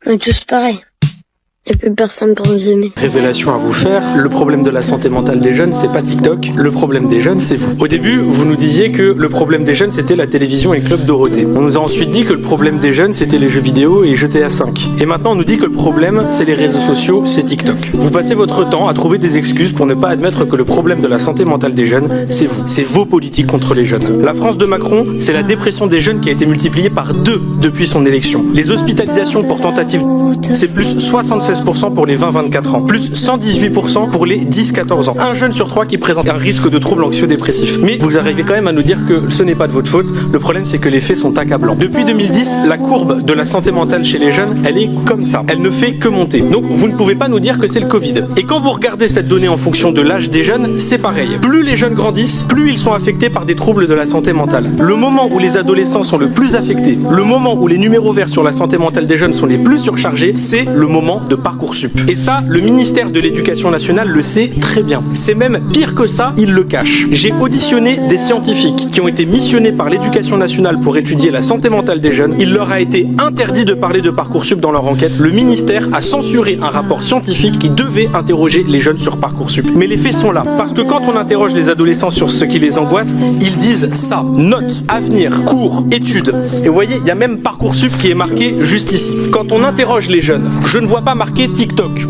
On est tous pareils. Il n'y a plus personne pour nous aimer. Révélation à vous faire, le problème de la santé mentale des jeunes, c'est pas TikTok, le problème des jeunes, c'est vous. Au début, vous nous disiez que le problème des jeunes, c'était la télévision et Club Dorothée. On nous a ensuite dit que le problème des jeunes, c'était les jeux vidéo et GTA 5. Et maintenant, on nous dit que le problème, c'est les réseaux sociaux, c'est TikTok. Vous passez votre temps à trouver des excuses pour ne pas admettre que le problème de la santé mentale des jeunes, c'est vous. C'est vos politiques contre les jeunes. La France de Macron, c'est la dépression des jeunes qui a été multipliée par 2 depuis son élection. Les hospitalisations pour tentative, c'est plus 76% pour les 20-24 ans, plus 118% pour les 10-14 ans. Un jeune sur 3 qui présente un risque de troubles anxio-dépressifs. Mais vous arrivez quand même à nous dire que ce n'est pas de votre faute, le problème c'est que les faits sont accablants. Depuis 2010, la courbe de la santé mentale chez les jeunes, elle est comme ça. Elle ne fait que monter. Donc vous ne pouvez pas nous dire que c'est le Covid. Et quand vous regardez cette donnée en fonction de l'âge des jeunes, c'est pareil. Plus les jeunes grandissent, plus ils sont affectés par des troubles de la santé mentale. Le moment où les adolescents sont le plus affectés, le moment où les numéros verts sur la santé mentale des jeunes sont les plus surchargés, c'est le moment de Parcoursup. Et ça, le ministère de l'Éducation nationale le sait très bien. C'est même pire que ça, il le cache. J'ai auditionné des scientifiques qui ont été missionnés par l'Éducation nationale pour étudier la santé mentale des jeunes. Il leur a été interdit de parler de Parcoursup dans leur enquête. Le ministère a censuré un rapport scientifique qui devait interroger les jeunes sur Parcoursup. Mais les faits sont là. Parce que quand on interroge les adolescents sur ce qui les angoisse, ils disent ça. Notes, avenir, cours, études. Et vous voyez, il y a même Parcoursup qui est marqué juste ici. Quand on interroge les jeunes, je ne vois pas marqué TikTok.